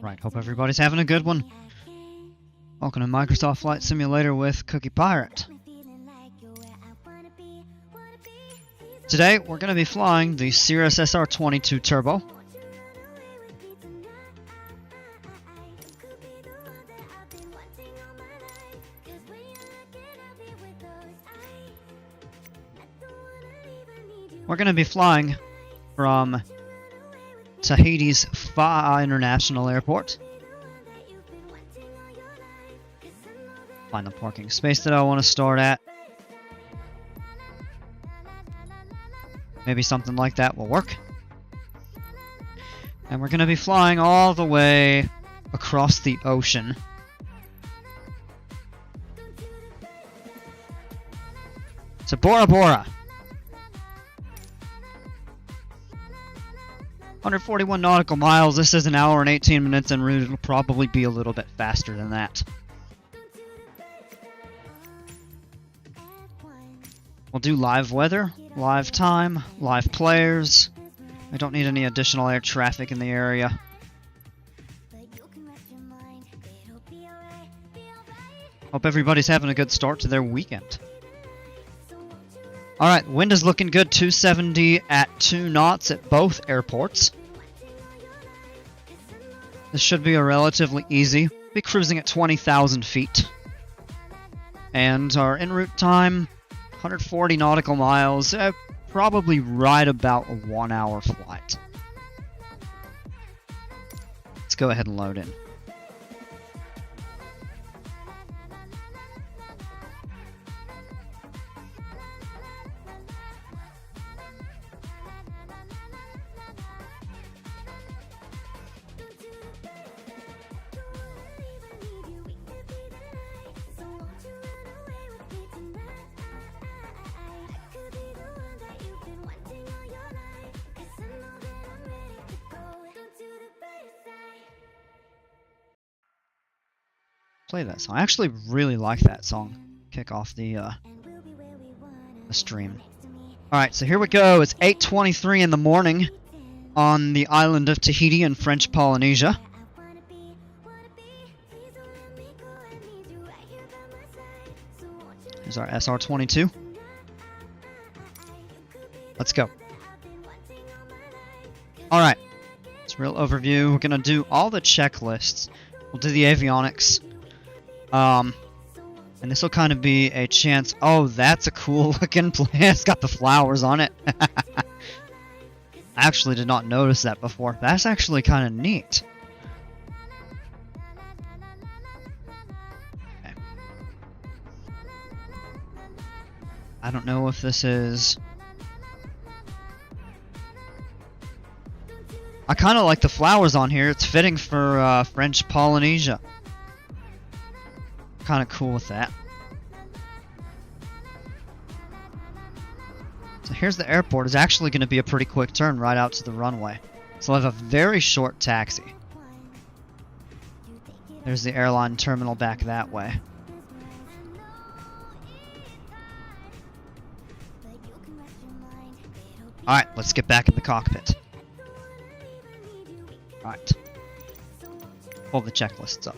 Right, hope everybody's having a good one. Welcome to Microsoft Flight Simulator with Cookie Pirate. Today, we're going to be flying the Cirrus SR22 Turbo. We're going to be flying from Tahiti's Fa International Airport. Find the parking space that I want to start at. Maybe something like that will work. And we're going to be flying all the way across the ocean. To Bora Bora. 141 nautical miles. This is an hour and 18 minutes en route. It'll probably be a little bit faster than that. We'll do live weather, live time, live players. I don't need any additional air traffic in the area. Hope everybody's having a good start to their weekend. Alright, wind is looking good, 270 at 2 knots at both airports. This should be a relatively easy. Be cruising at 20,000 feet. And our en route time, 140 nautical miles, probably right about a 1 hour flight. Let's go ahead and load in. Play that song. I actually really like that song. Kick off the stream. Alright, so here we go. It's 8:23 in the morning on the island of Tahiti in French Polynesia. Here's our SR22. Let's go. Alright, it's a real overview. We're going to do all the checklists. We'll do the avionics. And this will kind of be a chance. Oh, that's a cool looking plane. It's got the flowers on it. I actually did not notice that before. That's actually kind of neat. Okay. I don't know if this is... I kind of like the flowers on here. It's fitting for French Polynesia. Kind of cool with that. So here's the airport. It's actually going to be a pretty quick turn right out to the runway. So I'll have a very short taxi. There's the airline terminal back that way. Alright, let's get back in the cockpit. Alright. Pull the checklists up.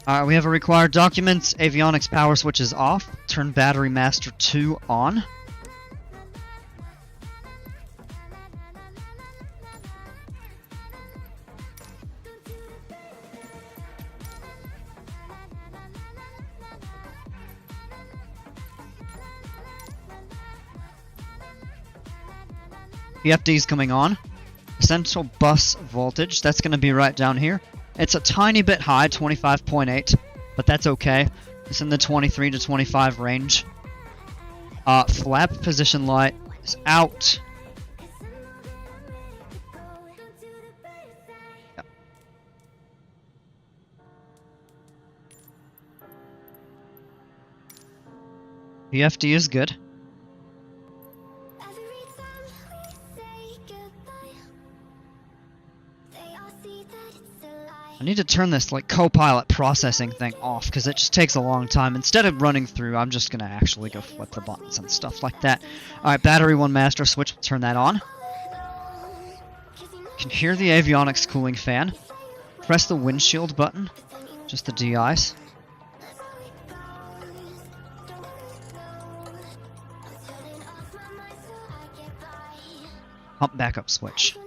Alright, we have a required documents. Avionics power switch is off. Turn battery master 2 on. PFD is coming on. Essential bus voltage, that's going to be right down here. It's a tiny bit high, 25.8, but that's okay. It's in the 23 to 25 range. Flap position light is out. Yep. PFD is good. I need to turn this like co-pilot processing thing off because it just takes a long time. Instead of running through, I'm just gonna actually go flip the buttons and stuff like that. Alright, battery 1 master switch, we'll turn that on. You can hear the avionics cooling fan. Press the windshield button, just the de-ice. Pump backup switch.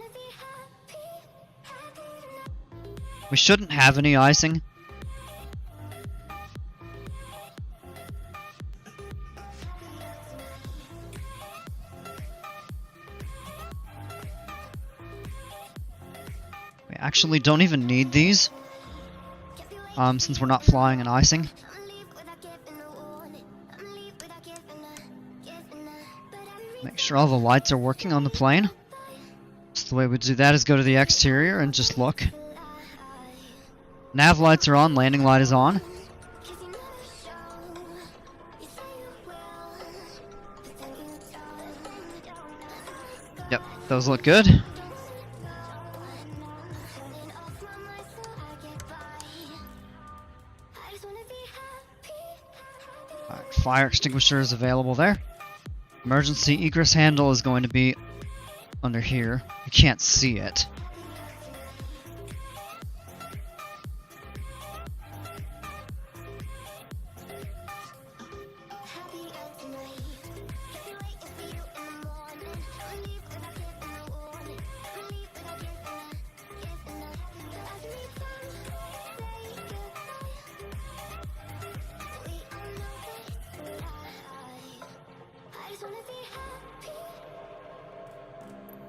We shouldn't have any icing. We actually don't even need these, since we're not flying in icing. Make sure all the lights are working on the plane. So the way we do that is go to the exterior and just look. Nav lights are on, landing light is on. Yep, those look good. Alright, fire extinguisher is available there. Emergency egress handle is going to be under here. You can't see it.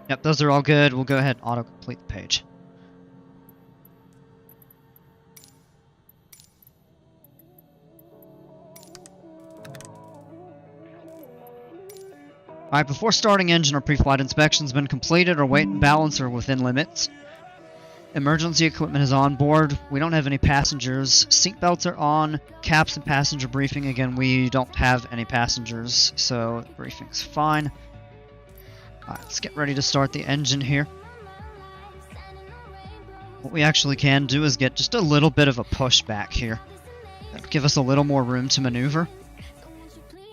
Yep, those are all good. We'll go ahead and auto-complete the page. Alright, before starting engine or pre-flight inspection's been completed, our weight and balance are within limits. Emergency equipment is on board. We don't have any passengers. Seatbelts are on. Caps and passenger briefing. Again, we don't have any passengers, so the briefing's fine. Alright, let's get ready to start the engine here. What we actually can do is get just a little bit of a push back here. That'll give us a little more room to maneuver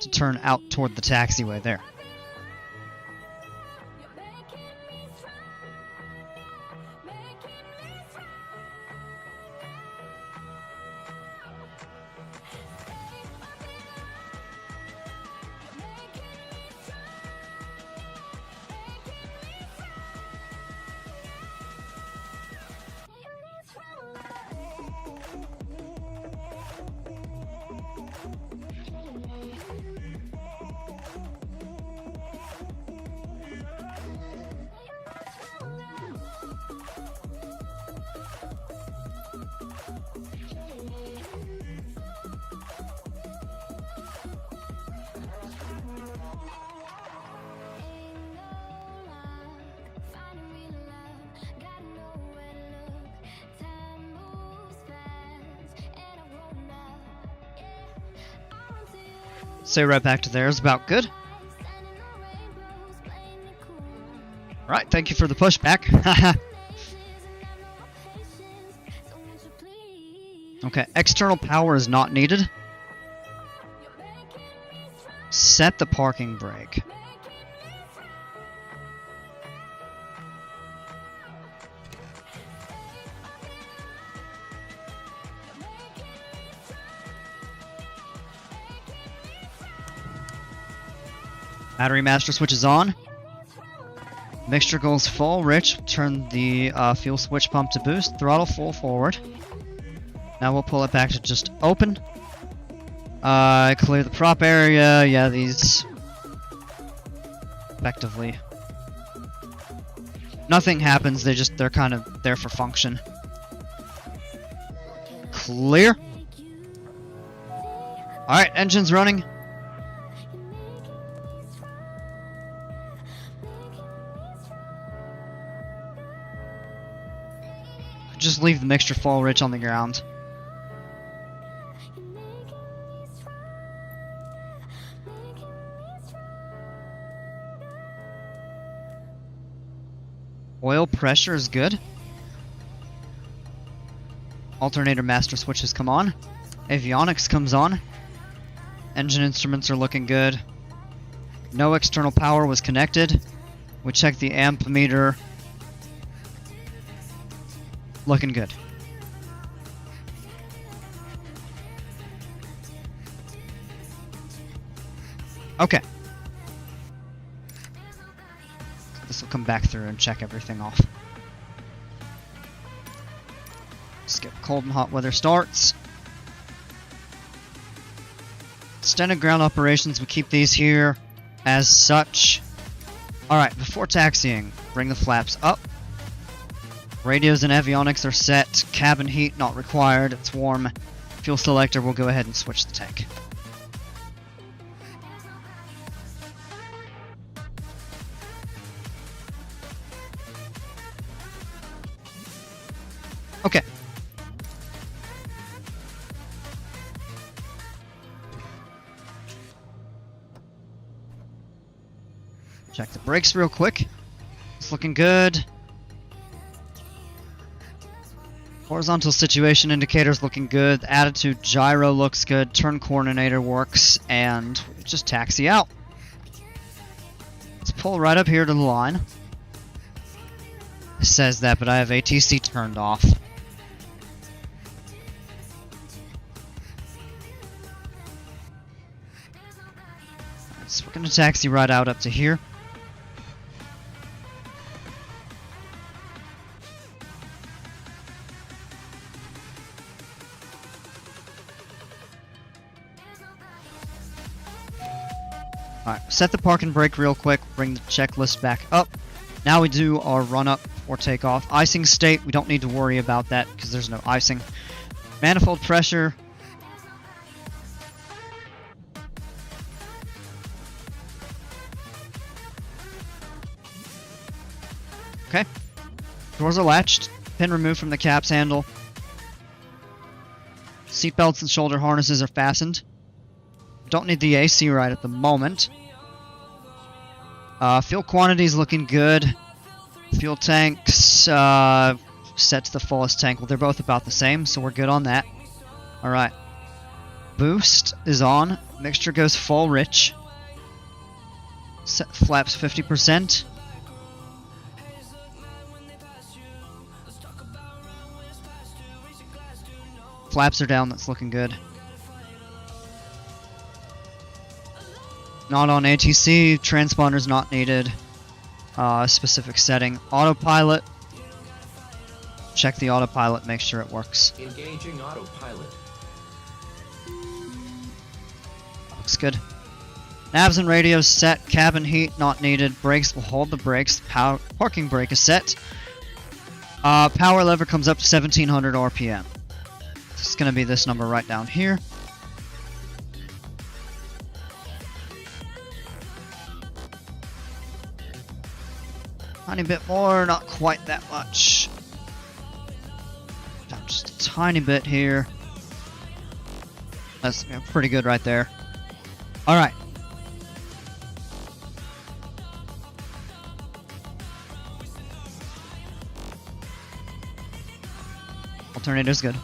to turn out toward the taxiway there. Say right back to there is about good. Alright, thank you for the pushback. Okay, external power is not needed. Set the parking brake. Battery master switch is on. Mixture goes full. Rich, turn the fuel switch pump to boost. Throttle full forward. Now we'll pull it back to just open. Clear the prop area. Yeah, these effectively nothing happens. They're kind of there for function. Clear. Alright, engine's running. Just leave the mixture full, Rich, on the ground. Oil pressure is good. Alternator master switches come on. Avionics comes on. Engine instruments are looking good. No external power was connected. We checked the amp meter. Looking good. Okay. This will come back through and check everything off. Skip cold and hot weather starts. Extended ground operations, we keep these here as such. Alright, before taxiing, bring the flaps up. Radios and avionics are set. Cabin heat not required, it's warm. Fuel selector, we'll go ahead and switch the tank. Okay. Check the brakes real quick. It's looking good. Horizontal situation indicators looking good. The attitude gyro looks good. Turn coordinator works. And we just taxi out. Let's pull right up here to the line. It says that, but I have ATC turned off. So we're going to taxi right out up to here. Alright, set the park and brake real quick, bring the checklist back up. Now we do our run up or takeoff. Icing state, we don't need to worry about that because there's no icing. Manifold pressure. Okay. Doors are latched. Pin removed from the caps handle. Seatbelts and shoulder harnesses are fastened. Don't need the AC right at the moment. Fuel quantities looking good. Fuel tanks set to the fullest tank. Well, they're both about the same, so we're good on that. Alright. Boost is on. Mixture goes full rich. Set flaps 50%. Flaps are down, that's looking good. Not on ATC, transponder's not needed. Specific setting. Autopilot. Check the autopilot, make sure it works. Engaging autopilot. Looks good. Navs and radios set. Cabin heat not needed. Brakes will hold the brakes. Parking brake is set. Power lever comes up to 1700 RPM. It's going to be this number right down here. Tiny bit more, not quite that much. Just a tiny bit here. That's pretty good right there. Alright. Alternator's good.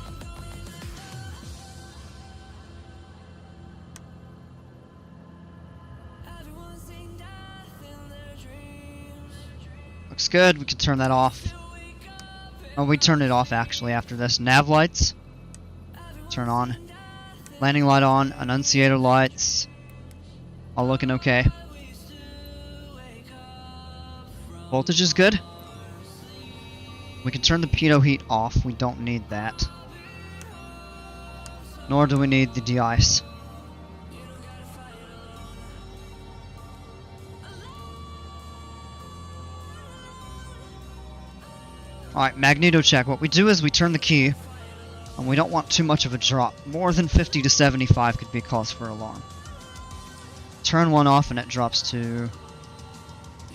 Looks good, we can turn that off. Oh, we turn it off actually after this. Nav lights. Turn on. Landing light on. Annunciator lights. All looking okay. Voltage is good. We can turn the pitot heat off. We don't need that. Nor do we need the de-ice. Alright, magneto check. What we do is we turn the key, and we don't want too much of a drop. More than 50 to 75 could be cause for alarm. Turn one off and it drops to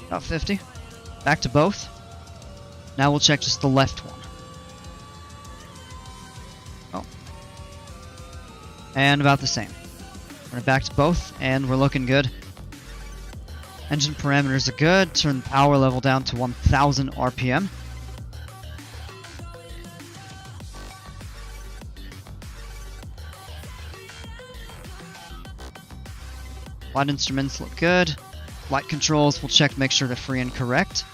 about 50. Back to both. Now we'll check just the left one. Oh. And about the same. We're back to both, and we're looking good. Engine parameters are good. Turn the power level down to 1000 RPM. Flight instruments look good. Flight controls, we'll check, make sure they're free and correct.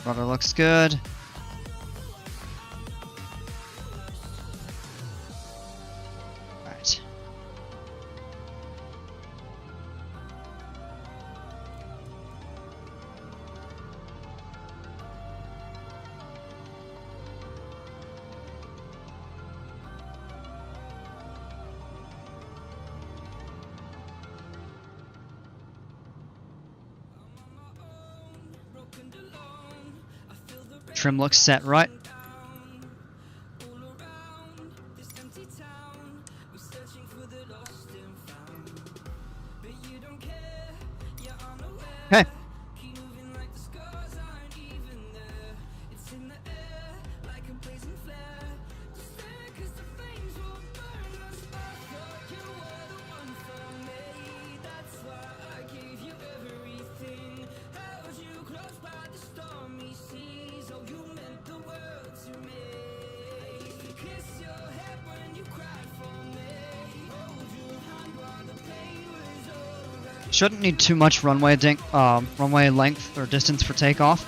Rudder looks good. Alright. Trim looks set right. Okay. Shouldn't need too much runway length or distance for takeoff.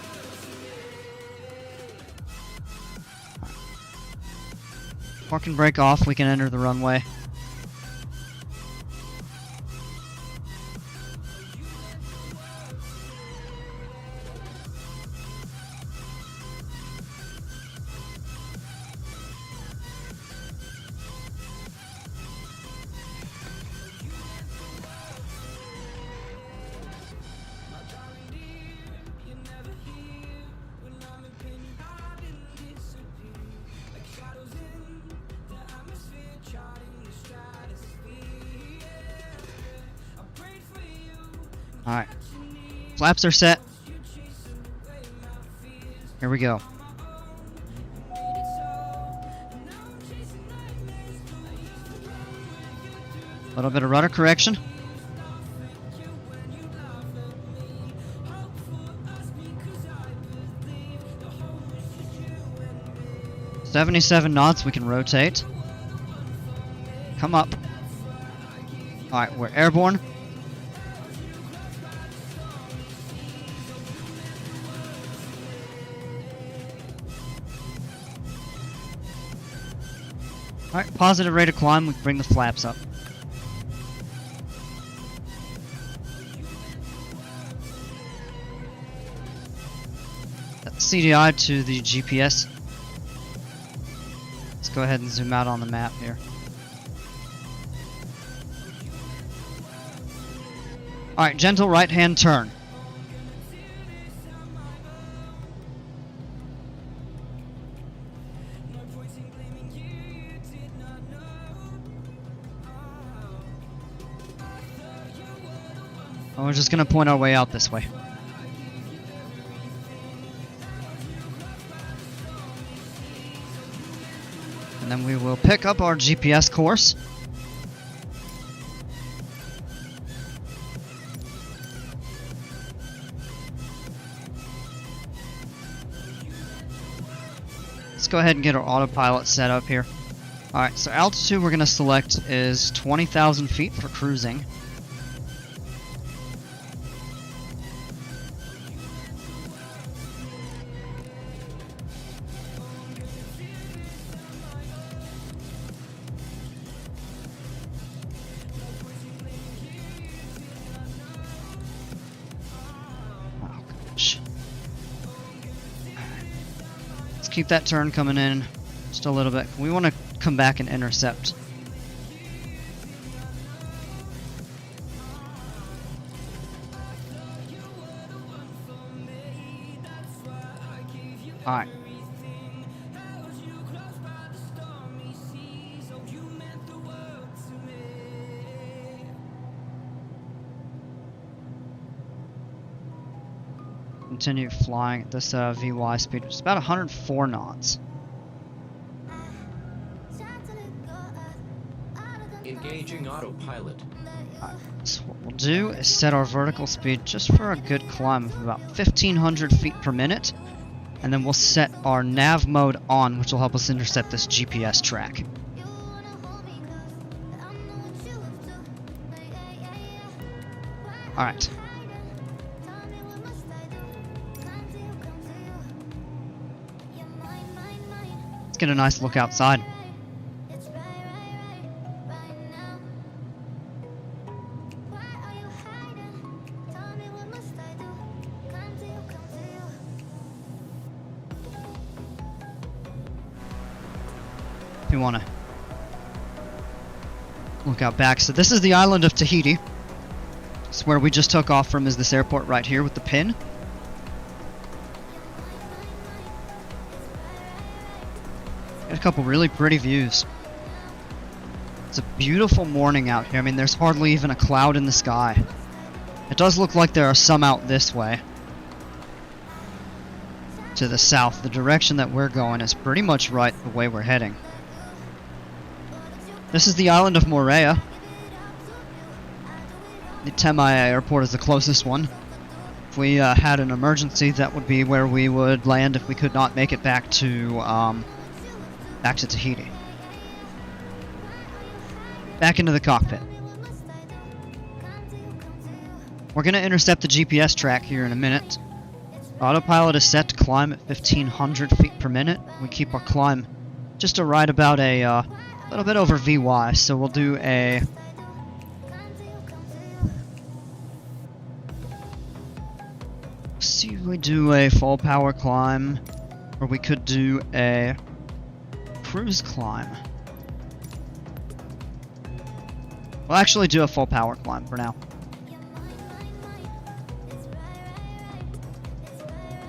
Park and brake off, we can enter the runway. Alright. Flaps are set. Here we go. A little bit of rudder correction. .77 knots, we can rotate. Come up. Alright, we're airborne. Alright, positive rate of climb, we can bring the flaps up. Set the CDI to the GPS. Let's go ahead and zoom out on the map here. Alright, gentle right hand turn. And we're just going to point our way out this way. And then we will pick up our GPS course. Let's go ahead and get our autopilot set up here. Alright, so altitude we're going to select is 20,000 feet for cruising. Keep that turn coming in just a little bit. We want to come back and intercept. Alright. Continue flying at this VY speed, which is about 104 knots. Engaging autopilot. So what we'll do is set our vertical speed just for a good climb of about 1,500 feet per minute. And then we'll set our nav mode on, which will help us intercept this GPS track. Alright. Let's get a nice look outside. If you want to look out back. So this is the island of Tahiti. It's where we just took off from, is this airport right here with the pin. Got a couple really pretty views. It's a beautiful morning out here. I mean, there's hardly even a cloud in the sky. It does look like there are some out this way. To the south. The direction that we're going is pretty much right the way we're heading. This is the island of Bora. The NTAA airport is the closest one. If we had an emergency, that would be where we would land if we could not make it back to Tahiti. Back into the cockpit. We're going to intercept the GPS track here in a minute. Autopilot is set to climb at 1,500 feet per minute. We keep our climb just to right about a little bit over VY, so we'll do a see if we do a full power climb, or we could do a cruise climb. We'll actually do a full power climb for now.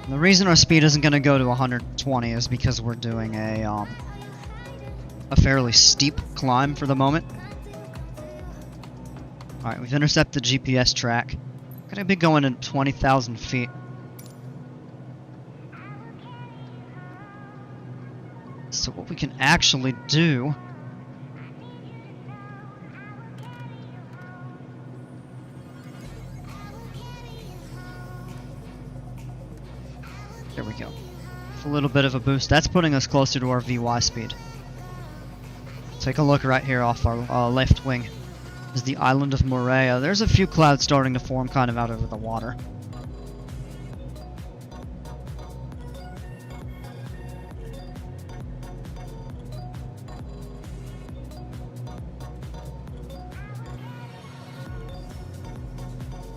The reason our speed isn't going to go to 120 is because we're doing a fairly steep climb for the moment. Alright, we've intercepted the GPS track. We're going to be going at 20,000 feet. So what we can actually do there we go. It's a little bit of a boost. That's putting us closer to our VY speed. Take a look right here off our left wing. This is the island of Bora. There's a few clouds starting to form kind of out over the water.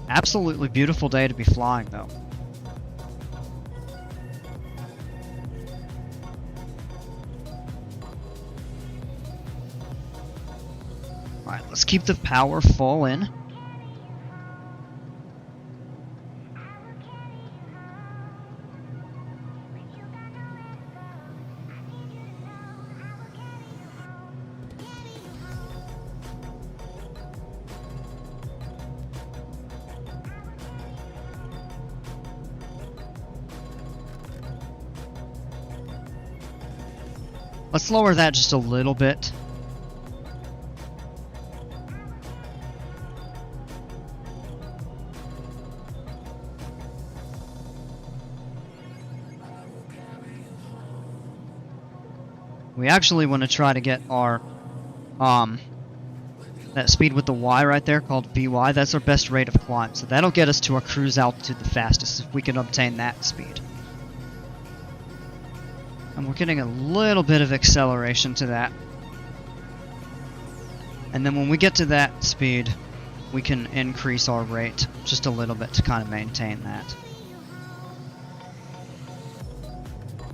Absolutely beautiful day to be flying, though. Alright, let's keep the power full in. Let's lower that just a little bit. We actually want to try to get our that speed with the Y right there called VY. That's our best rate of climb. So that'll get us to our cruise altitude the fastest if we can obtain that speed. And we're getting a little bit of acceleration to that. And then when we get to that speed, we can increase our rate just a little bit to kind of maintain that.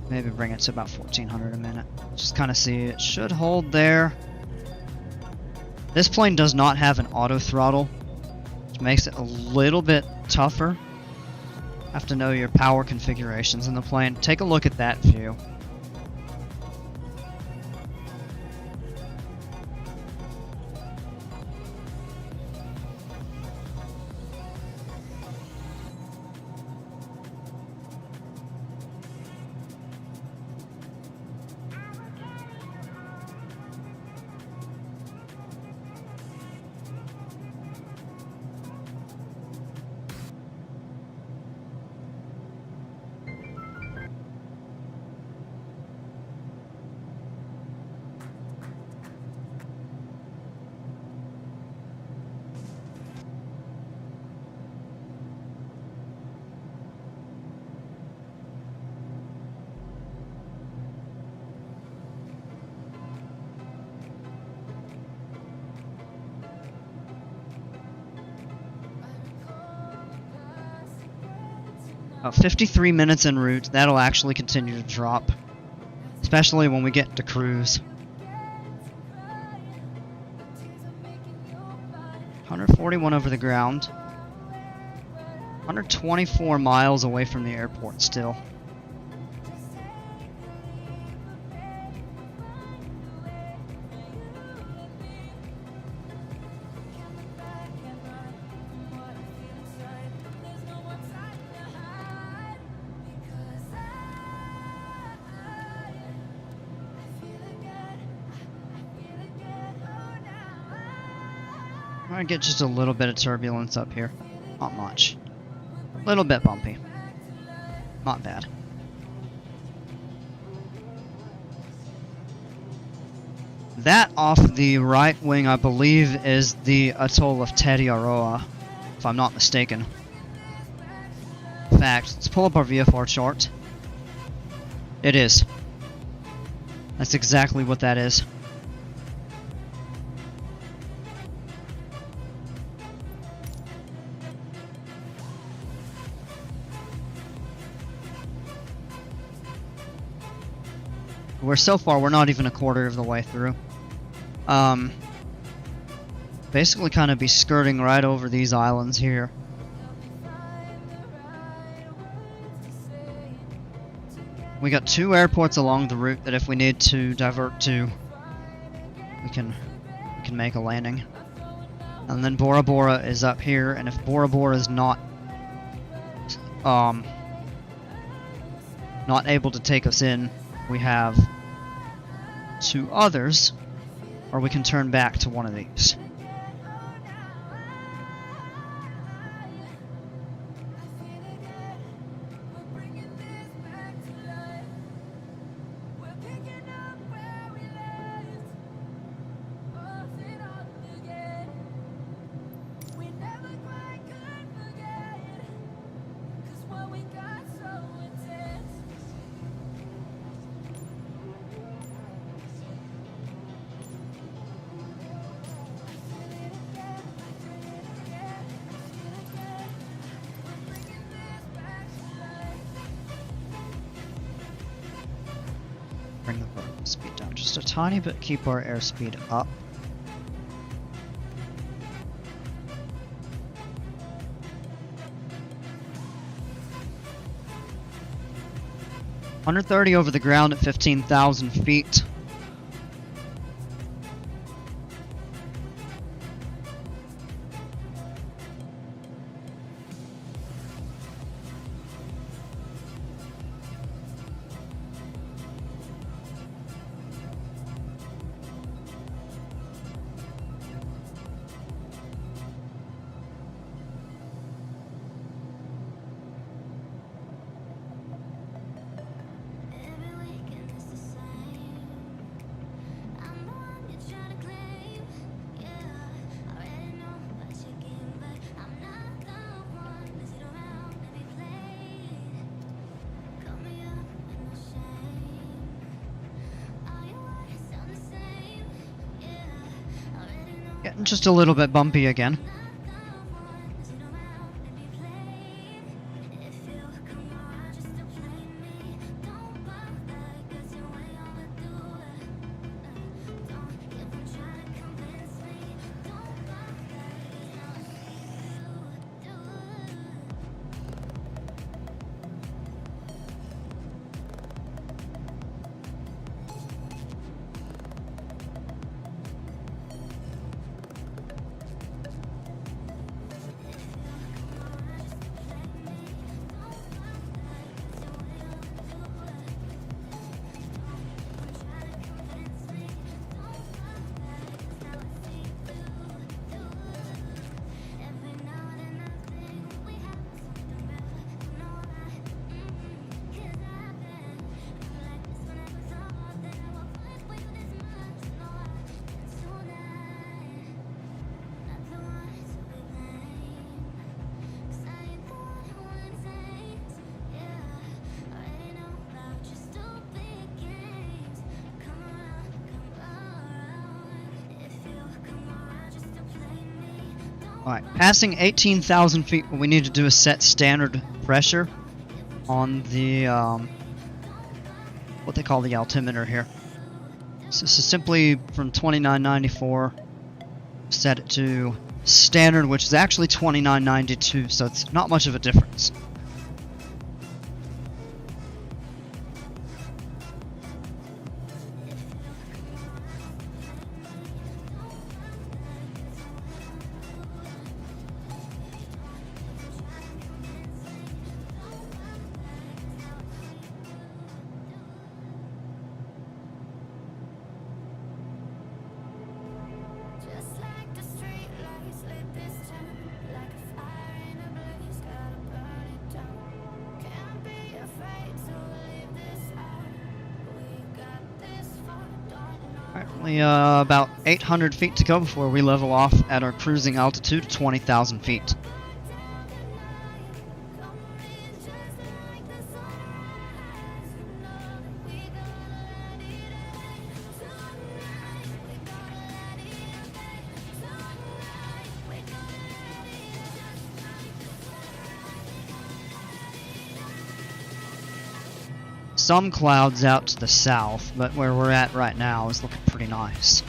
Maybe bring it to about 1,400 a minute. Just kind of see, it should hold there. This plane does not have an auto throttle, which makes it a little bit tougher. Have to know your power configurations in the plane. Take a look at that view. About 53 minutes en route. That'll actually continue to drop, especially when we get to cruise. 141 over the ground. 124 miles away from the airport still. I'm gonna get just a little bit of turbulence up here. Not much. A little bit bumpy. Not bad. That off the right wing, I believe, is the atoll of Tetiaroa, if I'm not mistaken. In fact, let's pull up our VFR chart. It is. That's exactly what that is. So far, we're not even a quarter of the way through. Basically kind of be skirting right over these islands here. We got 2 airports along the route that if we need to divert to, we can make a landing. And then Bora Bora is up here, and if Bora Bora is not able to take us in, we have 2 others, or we can turn back to one of these. Bring the vertical speed down just a tiny bit, keep our airspeed up. $130 over the ground at 15,000 feet. Getting just a little bit bumpy again. Alright, passing 18,000 feet, what we need to do is set standard pressure. on the what they call the altimeter here. So this is simply from 2994, set it to standard, which is actually 2992, so it's not much of a difference. Only about 800 feet to go before we level off at our cruising altitude of 20,000 feet. Some clouds out to the south, but where we're at right now is looking pretty nice.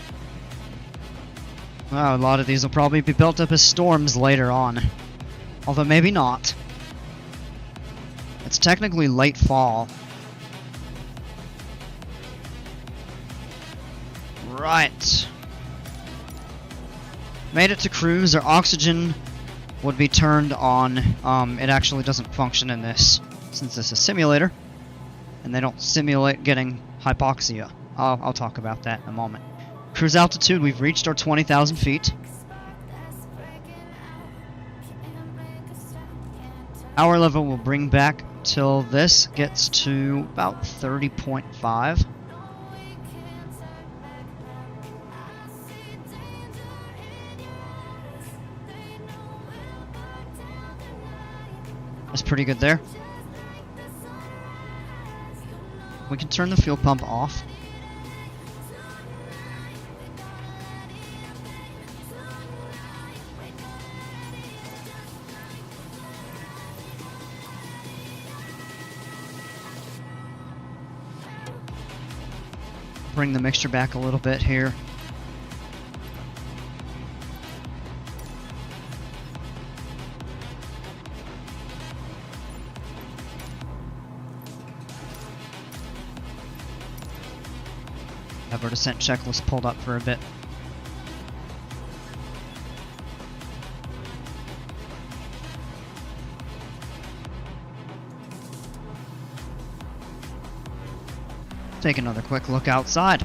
Well, a lot of these will probably be built up as storms later on. Although maybe not. It's technically late fall. Right. Made it to cruise. Our oxygen would be turned on. It actually doesn't function in this, since this is a simulator. And they don't simulate getting hypoxia. I'll talk about that in a moment. Cruise altitude, we've reached our 20,000 feet. Hour level will bring back till this gets to about 30.5. That's pretty good there. We can turn the fuel pump off. Bring the mixture back a little bit here. Have our descent checklist pulled up for a bit. Take another quick look outside.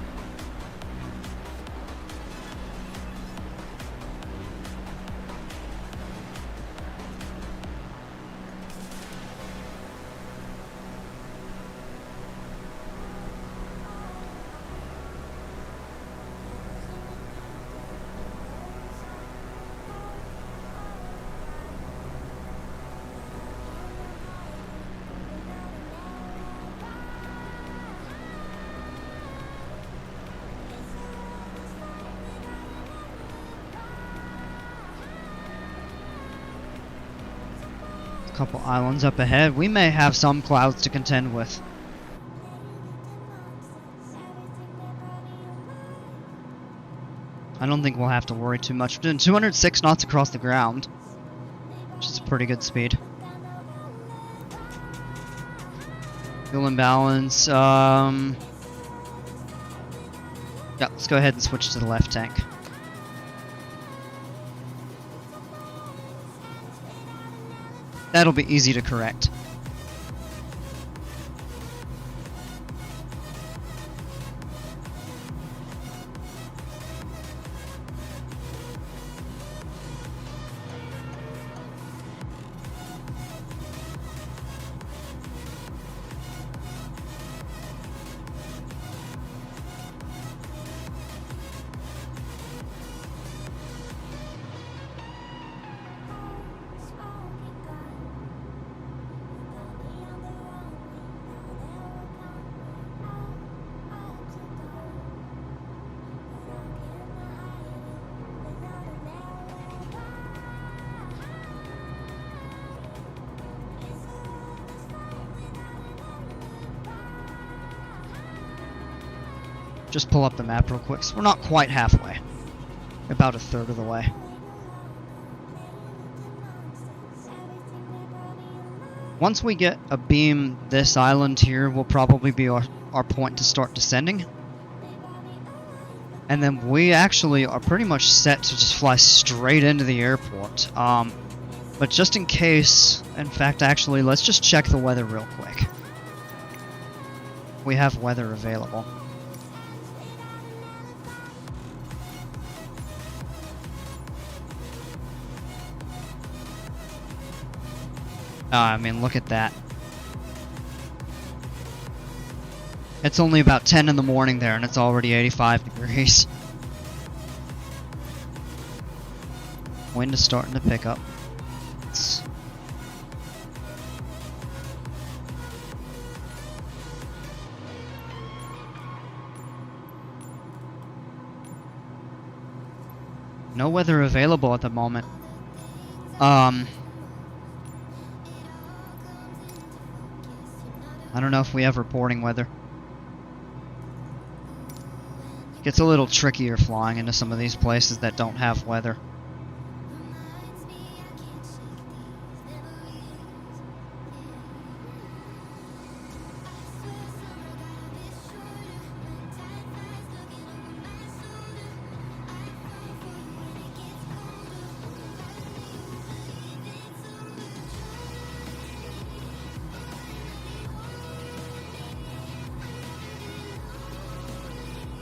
Couple islands up ahead. We may have some clouds to contend with. I don't think we'll have to worry too much. We're doing 206 knots across the ground, which is a pretty good speed. Fuel imbalance. Yeah, let's go ahead and switch to the left tank. That'll be easy to correct. just pull up the map real quick. So we're not quite halfway. About a third of the way. Once we get a beam this island here will probably be our point to start descending. And then we actually are pretty much set to just fly straight into the airport. But just in case, in fact, actually, let's just check the weather real quick. We have weather available. I mean, look at that. It's only about 10 in the morning there, and it's already 85 degrees. Wind is starting to pick up. No weather available at the moment. I don't know if we have reporting weather. Gets a little trickier flying into some of these places that don't have weather.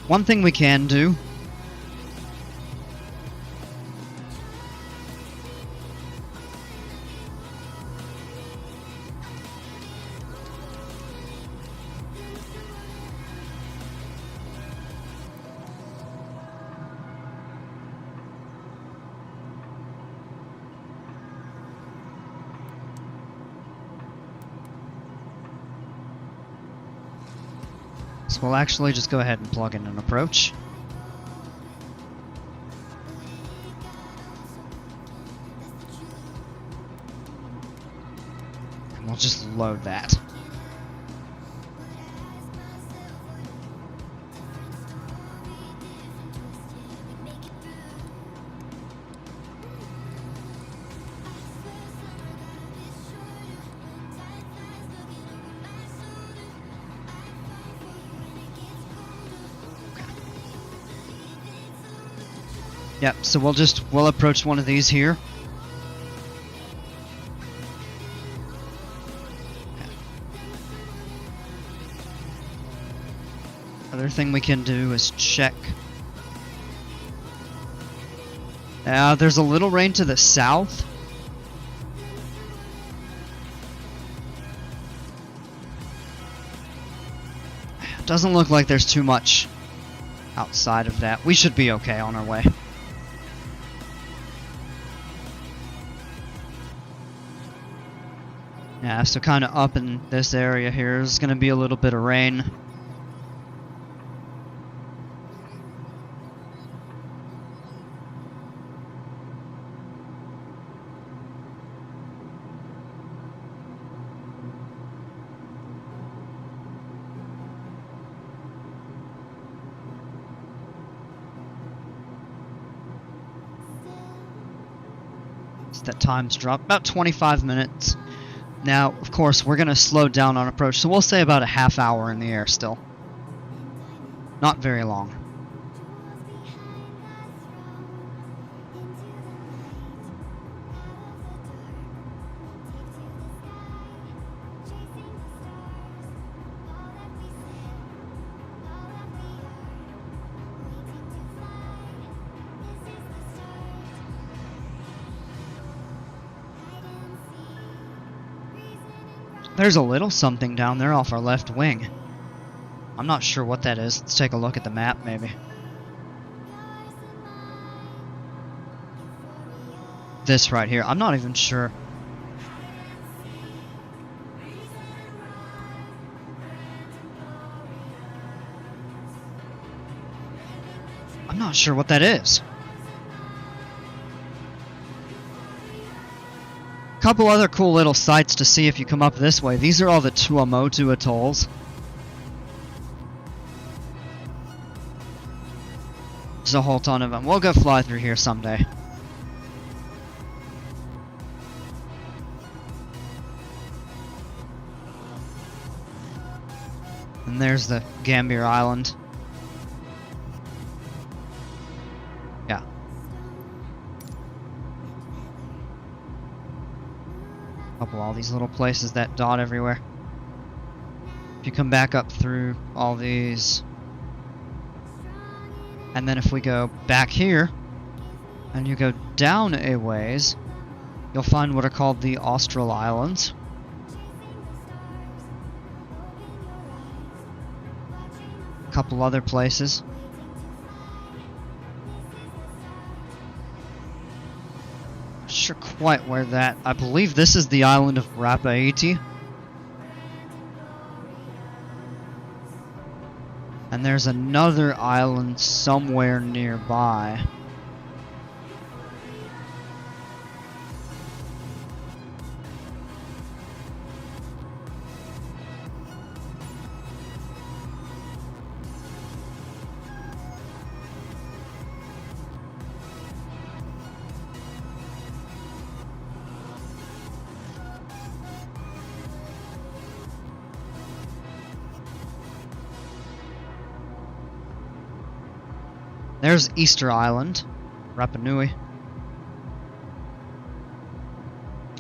One thing we can do so we'll actually just go ahead and plug in an approach. And we'll just load that. Yep, so we'll approach one of these here. Okay. Other thing we can do is check. There's a little rain to the south. Doesn't look like there's too much outside of that. We should be okay on our way. Yeah, so kind of up in this area here is going to be a little bit of rain. That time's dropped about 25 minutes. Now, of course, we're going to slow down on approach, so we'll say about a half hour in the air still. Not very long. There's a little something down there off our left wing. I'm not sure what that is. Let's take a look at the map, maybe. This right here. I'm not even sure. I'm not sure what that is. Couple other cool little sites to see if you come up this way. These are all the Tuamotu atolls. There's a whole ton of them. We'll go fly through here someday. And there's the Gambier Island. Yeah. Couple all these little places that dot everywhere. If you come back up through all these, and then if we go back here and you go down a ways, you'll find what are called the Austral Islands. A couple other places. Not sure quite where that. I believe this is the island of Tahiti. And there's another island somewhere nearby. There's Easter Island, Rapa Nui.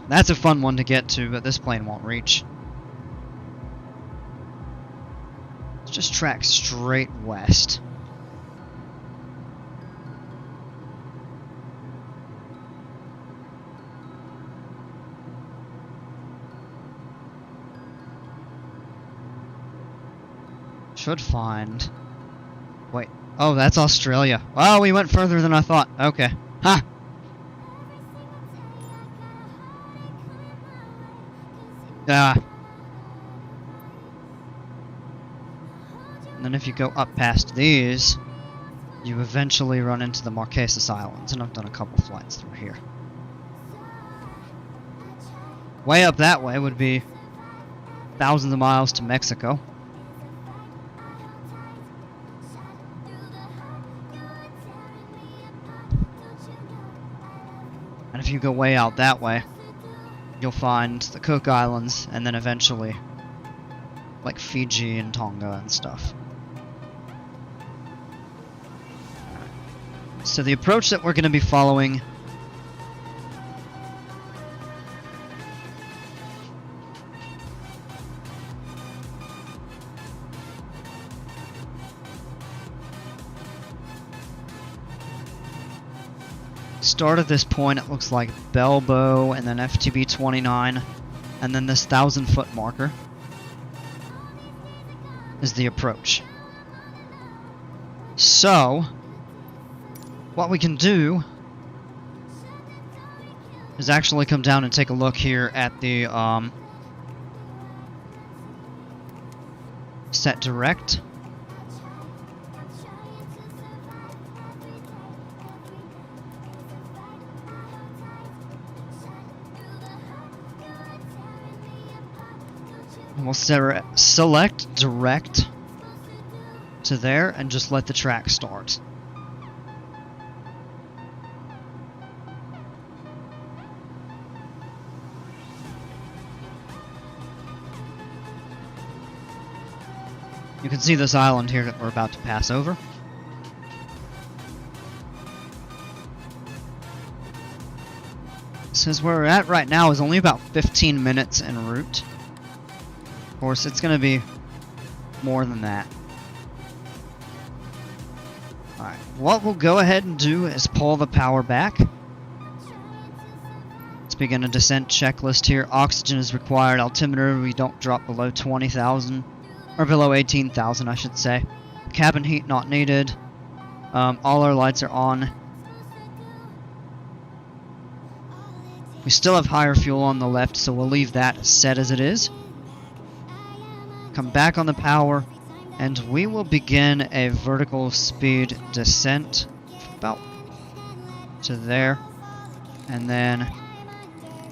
That's a fun one to get to, but this plane won't reach. Let's just track straight west. Should find... Wait. Oh, that's Australia. Oh, we went further than I thought. Okay. Ha! Ah. And then if you go up past these, you eventually run into the Marquesas Islands, and I've done a couple flights through here. Way up that way would be thousands of miles to Mexico. And if you go way out that way, you'll find the Cook Islands, and then eventually, like Fiji and Tonga and stuff. So the approach that we're going to be following start at this point, it looks like Belbo, and then FTB 29, and then this 1,000-foot marker is the approach. So, what we can do is actually come down and take a look here at the set direct. We'll select direct to there and just let the track start. You can see this island here that we're about to pass over. Says where we're at right now is only about 15 minutes en route. Of course, it's going to be more than that. Alright, what we'll go ahead and do is pull the power back. Let's begin a descent checklist here. Oxygen is required. Altimeter, we don't drop below 20,000. Or below 18,000, I should say. Cabin heat not needed. All our lights are on. We still have higher fuel on the left, so we'll leave that set as it is. Come back on the power, and we will begin a vertical speed descent about to there, and then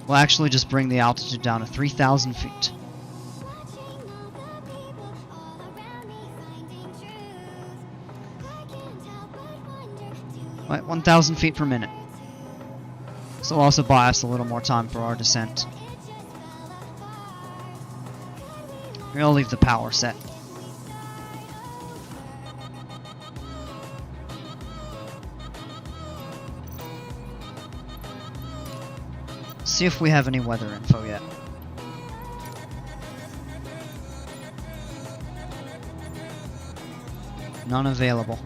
we'll actually just bring the altitude down to 3,000 feet. Right, 1,000 feet per minute. This will also buy us a little more time for our descent. We'll leave the power set. See if we have any weather info yet. None available.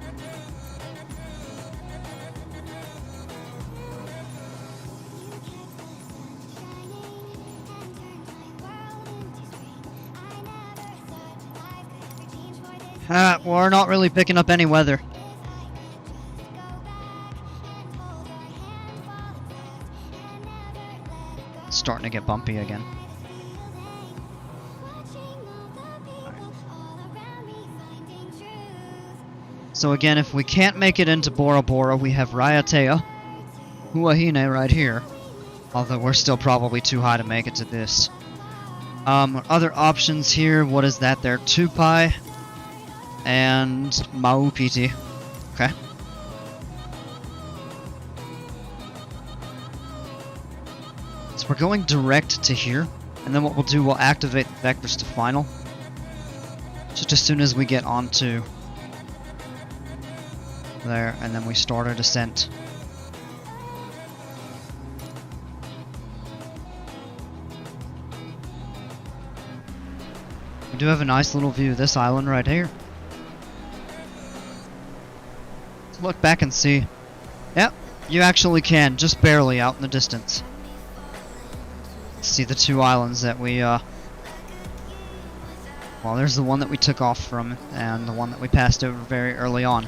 We're not really picking up any weather. It's starting to get bumpy again. So again, if we can't make it into Bora Bora, we have Raiatea, Huahine right here. Although we're still probably too high to make it to this. Other options here, what is that there? Tupai and Maupiti. Okay. So we're going direct to here. And then what we'll do, we'll activate the vectors to final. Just as soon as we get onto there, and then we start our descent. We do have a nice little view of this island right here. Let's look back and see. Yep, you actually can, just barely out in the distance. See the two islands that we, well, there's the one that we took off from, and the one that we passed over very early on.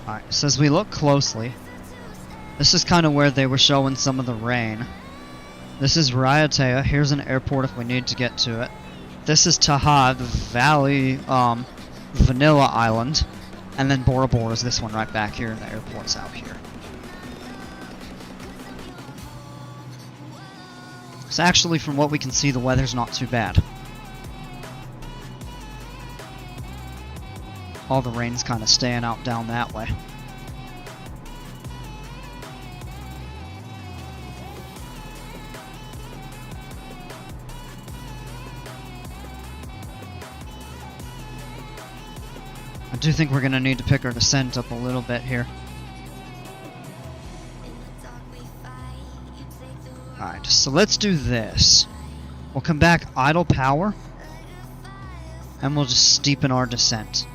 Alright, so as we look closely, this is kind of where they were showing some of the rain. This is Raiatea. Here's an airport if we need to get to it. This is Taha, the Valley, Vanilla Island. And then Bora Bora is this one right back here, and the airport's out here. So actually, from what we can see, the weather's not too bad. All the rain's kind of staying out down that way. I do think we're going to need to pick our descent up a little bit here. Alright, so let's do this. We'll come back idle power, and we'll just steepen our descent.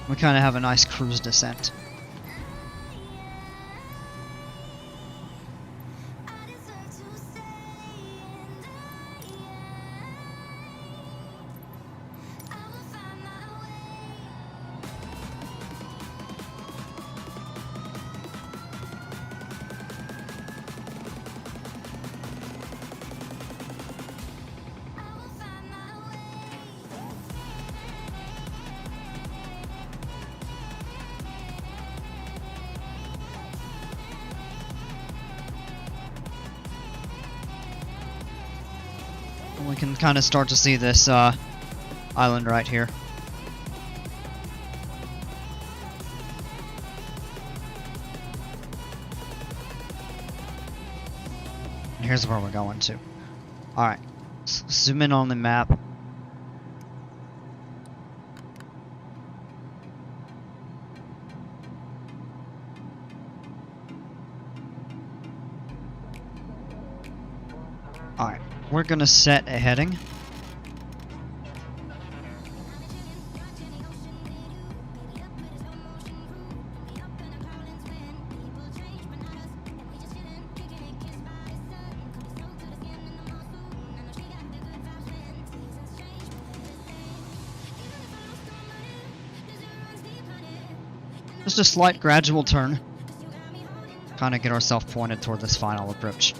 We kind of have a nice cruise descent. We can kind of start to see this island right here. And here's where we're going to. Alright, zoom in on the map. Alright, we're gonna set a heading. Just a slight gradual turn. Kind of get ourselves pointed toward this final approach.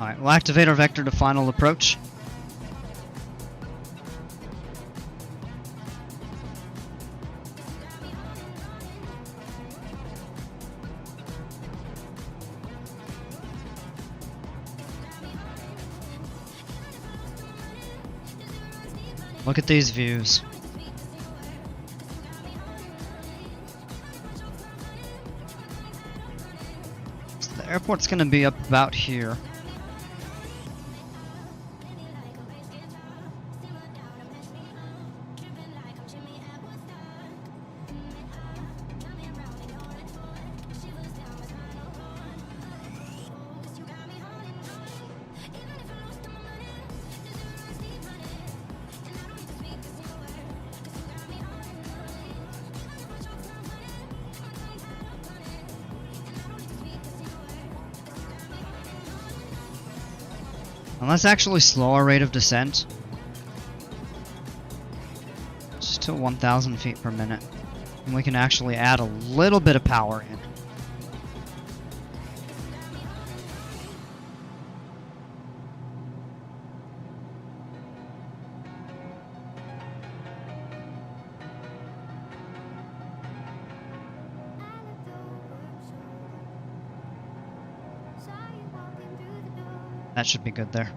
Alright, we'll activate our vector to final approach. Look at these views. So the airport's gonna be up about here. And let's actually slow our rate of descent just to 1,000 feet per minute. And we can actually add a little bit of power in. That should be good there.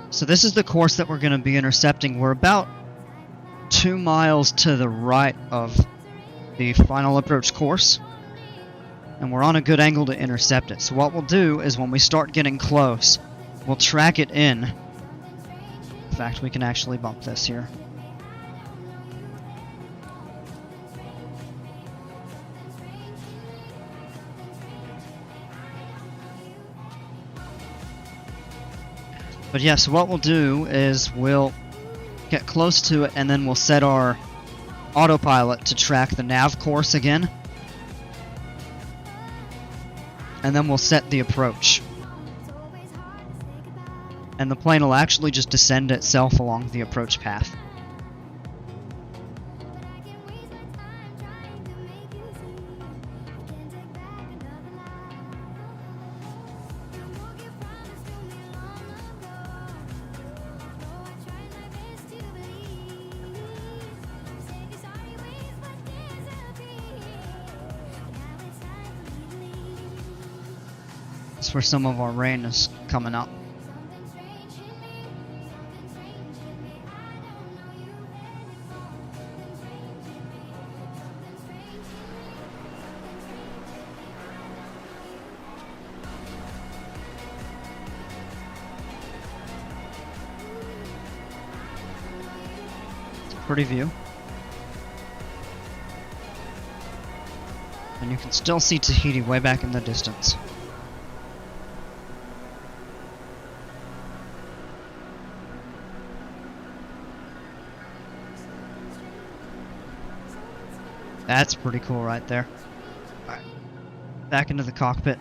So this is the course that we're going to be intercepting. We're about 2 miles to the right of the final approach course, and we're on a good angle to intercept it. So what we'll do is when we start getting close, we'll track it in. In fact, we can actually bump this here. But yeah, so what we'll do is we'll get close to it and then we'll set our autopilot to track the nav course again. And then we'll set the approach. And the plane will actually just descend itself along the approach path. That's where some of our rain is coming up. It's a pretty view. And you can still see Tahiti way back in the distance. That's pretty cool right there. Alright, back into the cockpit.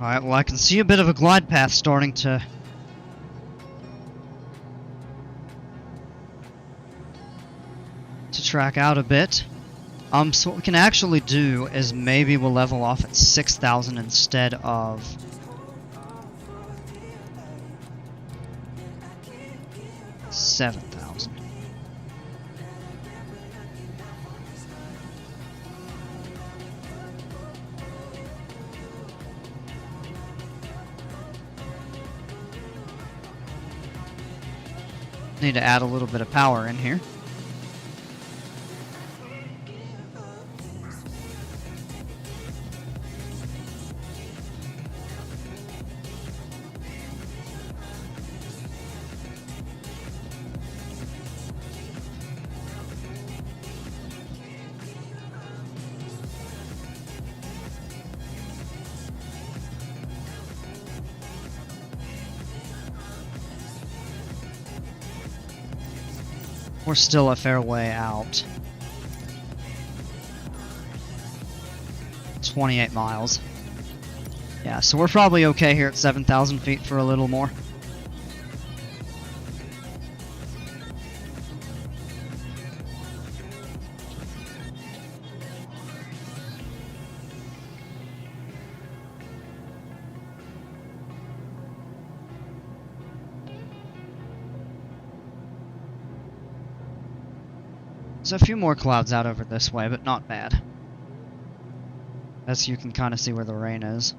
Alright, well I can see a bit of a glide path starting to track out a bit. So what we can actually do is maybe we'll level off at 6,000 instead of 7,000. Need to add a little bit of power in here. We're still a fair way out. 28 miles. Yeah, so we're probably okay here at 7,000 feet for a little more. There's a few more clouds out over this way, but not bad. As you can kind of see where the rain is.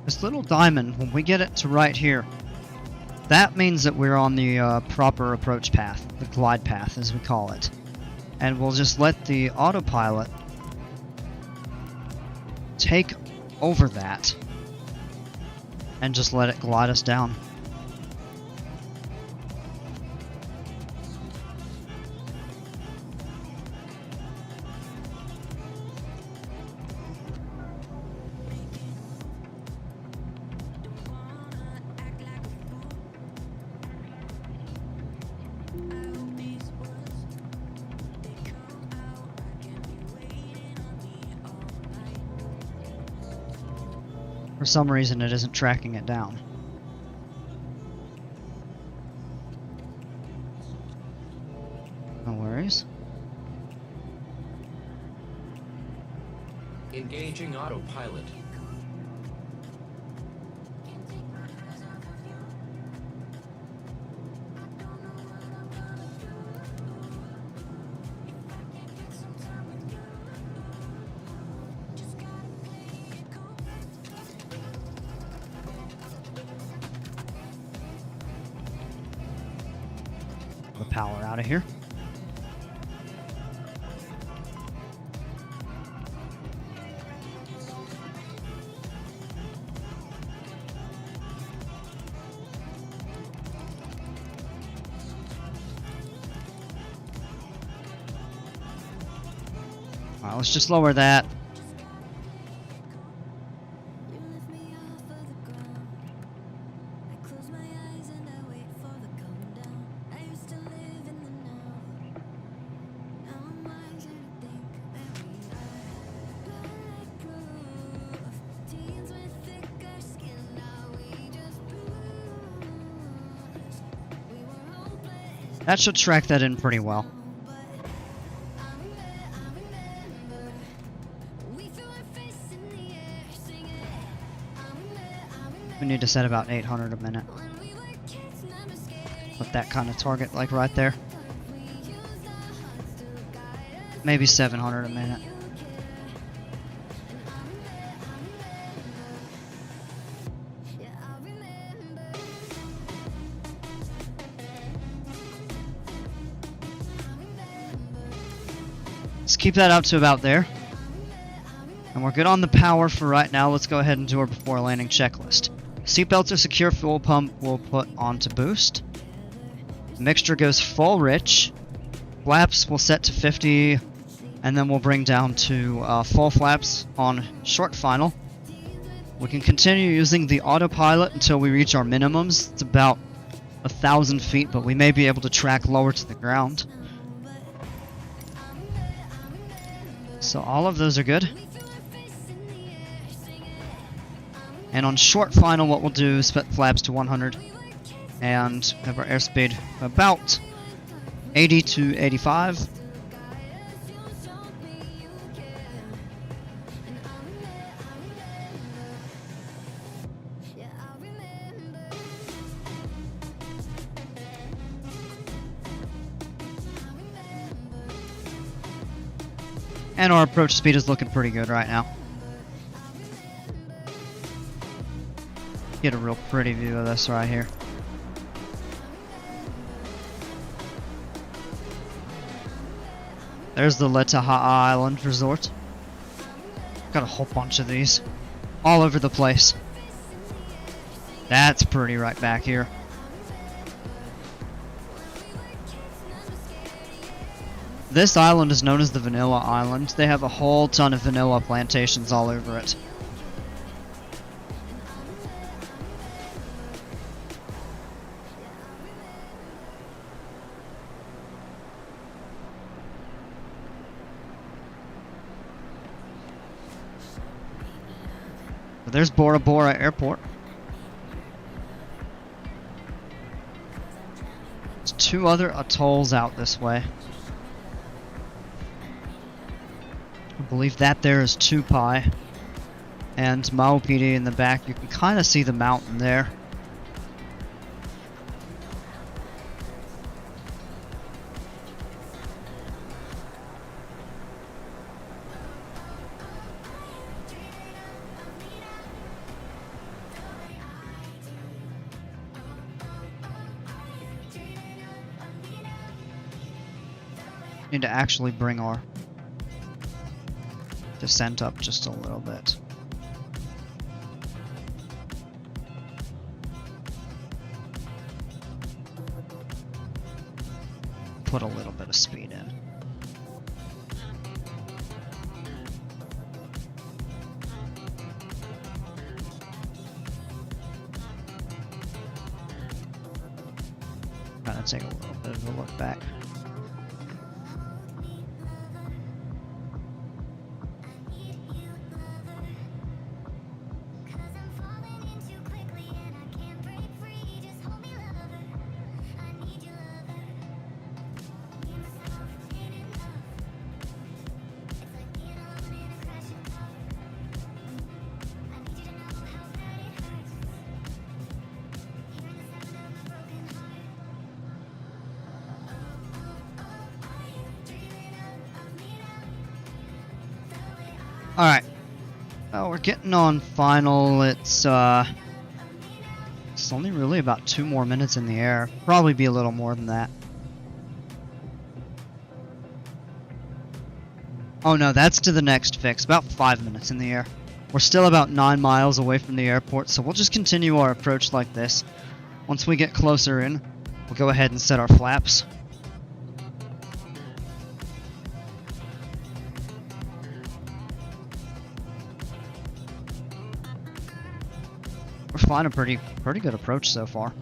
This little diamond, when we get it to right here, that means that we're on the proper approach path, the glide path as we call it. And we'll just let the autopilot take over that and just let it glide us down. For some reason, it isn't tracking it down. No worries. Engaging autopilot. The power out of here. Alright, let's just lower that. That should track that in pretty well. We need to set about 800 a minute. Put that kind of target like right there. Maybe 700 a minute. keep that out to about there. And we're good on the power for right now. Let's go ahead and do our before landing checklist. Seatbelts are secure, fuel pump we'll put onto boost. Mixture goes full rich. Flaps we'll set to 50, and then we'll bring down to full flaps on short final. We can continue using the autopilot until we reach our minimums. It's about 1,000 feet, but we may be able to track lower to the ground. So all of those are good. And on short final, what we'll do is set flaps to 100 and have our airspeed about 80 to 85. And our approach speed is looking pretty good right now. Get a real pretty view of this right here. There's the NTAA Island Resort. Got a whole bunch of these all over the place. That's pretty right back here. This island is known as the Vanilla Island. They have a whole ton of vanilla plantations all over it. There's Bora Airport. There's 2 other atolls out this way. I believe that there is Tupai. And Maupiti in the back. You can kind of see the mountain there. Need to actually bring our descent up just a little bit. Put a little bit of speed in. Kind of take a little bit of a look back. Alright. Well, we're getting on final. It's only really about 2 more minutes in the air. Probably be a little more than that. Oh no, that's to the next fix. About 5 minutes in the air. We're still about 9 miles away from the airport, so we'll just continue our approach like this. Once we get closer in, we'll go ahead and set our flaps. We're flying a pretty good approach so far.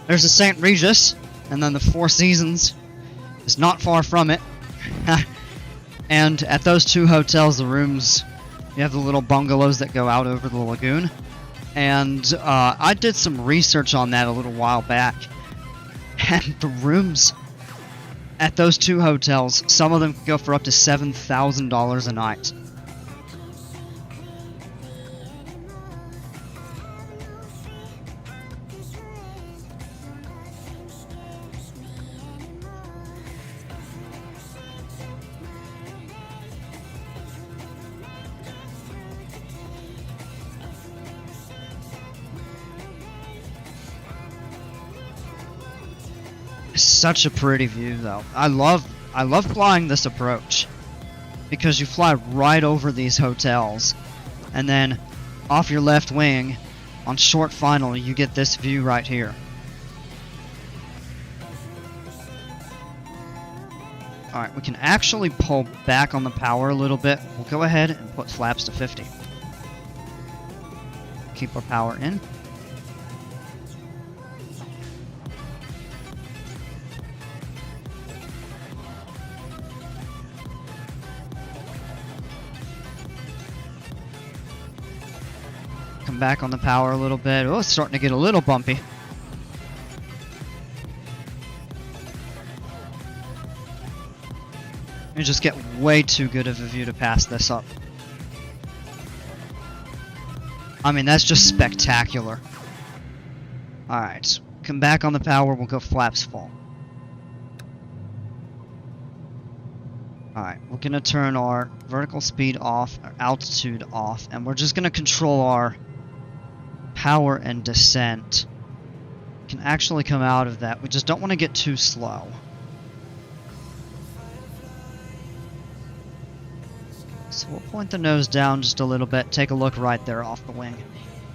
There's the St. Regis, and then the Four Seasons is not far from it. And at those two hotels, the rooms, you have the little bungalows that go out over the lagoon. And I did some research on that a little while back. And the rooms at those two hotels, some of them can go for up to $7,000 a night. Such a pretty view, though. I love flying this approach because you fly right over these hotels, and then off your left wing on short final you get this view right here. Alright, we can actually pull back on the power a little bit. We'll go ahead and put flaps to 50. Keep our power in. Come back on the power a little bit. Oh, it's starting to get a little bumpy. You just get way too good of a view to pass this up. I mean, that's just spectacular. Alright, come back on the power, we'll go flaps full. Alright, we're gonna turn our vertical speed off, our altitude off, and we're just gonna control our power and descent. We can actually come out of that. We just don't want to get too slow. So we'll point the nose down just a little bit. Take a look right there off the wing.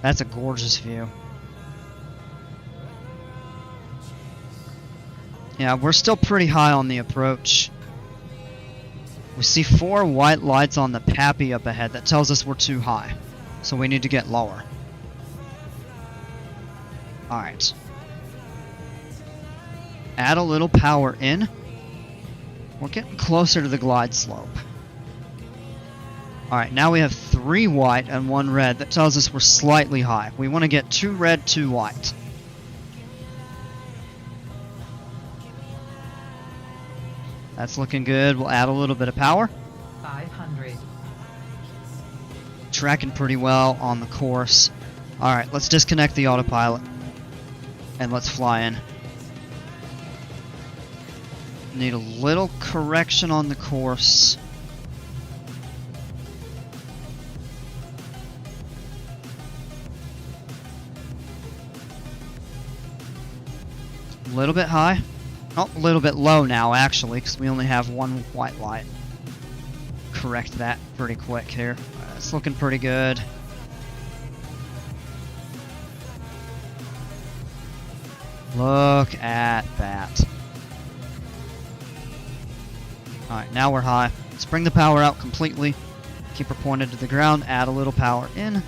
That's a gorgeous view. Yeah, we're still pretty high on the approach. We see 4 white lights on the PAPI up ahead. That tells us we're too high. So we need to get lower. Alright. Add a little power in. We're getting closer to the glide slope. Alright, now we have 3 white and 1 red. That tells us we're slightly high. We want to get 2 red, 2 white. That's looking good. We'll add a little bit of power. 500. Tracking pretty well on the course. Alright, let's disconnect the autopilot. And let's fly in. Need a little correction on the course. A little bit high. Oh, a little bit low now, actually, because we only have 1 white light. Correct that pretty quick here. It's looking pretty good. Look at that. Alright, now we're high. Let's bring the power out completely. Keep her pointed to the ground. Add a little power in.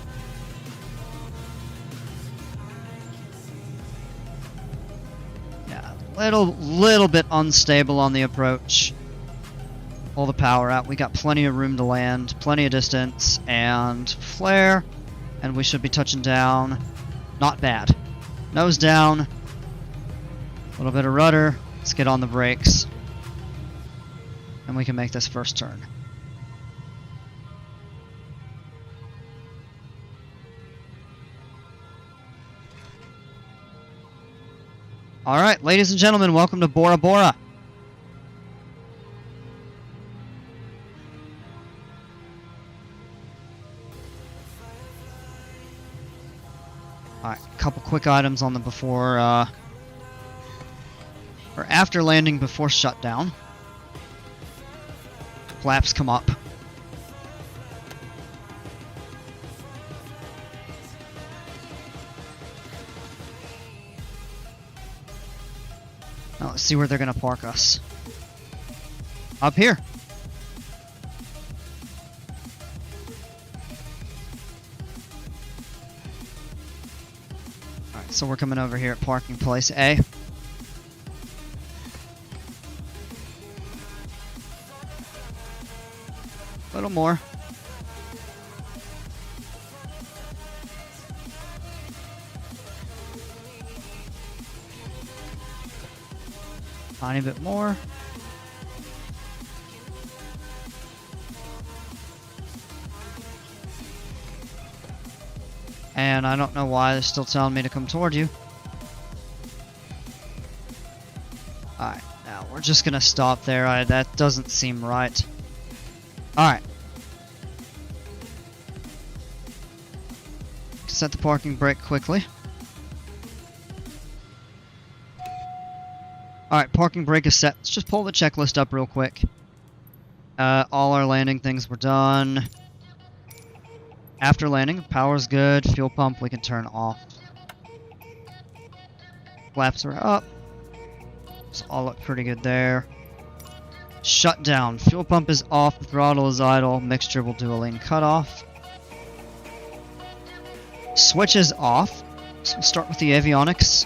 Yeah, little bit unstable on the approach. Pull the power out. We got plenty of room to land, plenty of distance, and flare. And we should be touching down. Not bad. Nose down. A little bit of rudder. Let's get on the brakes. And we can make this first turn. Alright, ladies and gentlemen, welcome to Bora Bora. Alright, a couple quick items on the before, or after landing before shutdown. Flaps come up. Now let's see where they're going to park us. Up here. Alright, so we're coming over here at parking place A. A little more. Tiny bit more. And I don't know why they're still telling me to come toward you. Alright, now we're just gonna stop there. That doesn't seem right. Alright. Set the parking brake quickly. Alright, parking brake is set. Let's just pull the checklist up real quick. All our landing things were done. After landing, power's good. Fuel pump we can turn off. Flaps are up. So all look pretty good there. Shut down. Fuel pump is off. Throttle is idle. Mixture will do a lane cutoff. Switch is off. So we'll start with the avionics.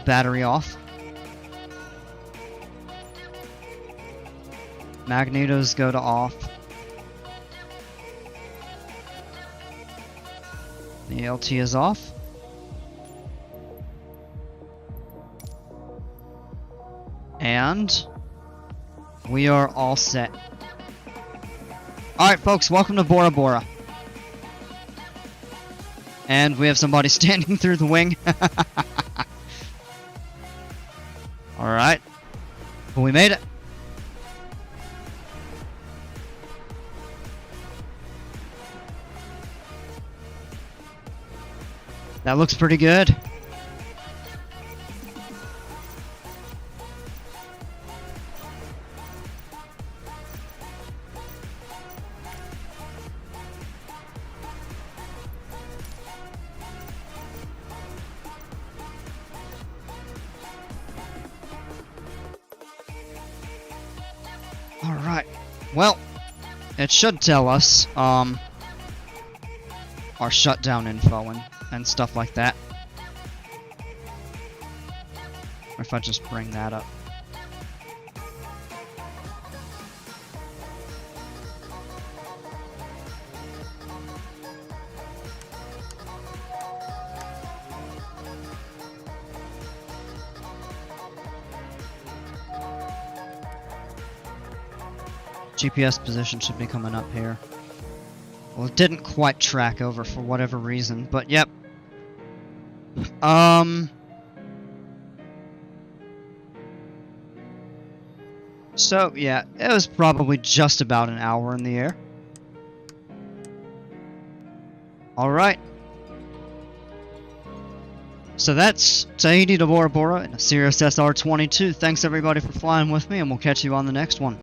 Battery off. Magnetos go to off. The LT is off. And we are all set. Alright folks, welcome to Bora Bora. And we have somebody standing through the wing. Alright. But we made it. That looks pretty good. Alright. Well, it should tell us our shutdown info and stuff like that. Or if I just bring that up. GPS position should be coming up here. Well, it didn't quite track over for whatever reason, but yep. So, yeah, it was probably just about an hour in the air. Alright. So that's Tahiti to Bora Bora in a Cirrus SR22. Thanks everybody for flying with me, and we'll catch you on the next one.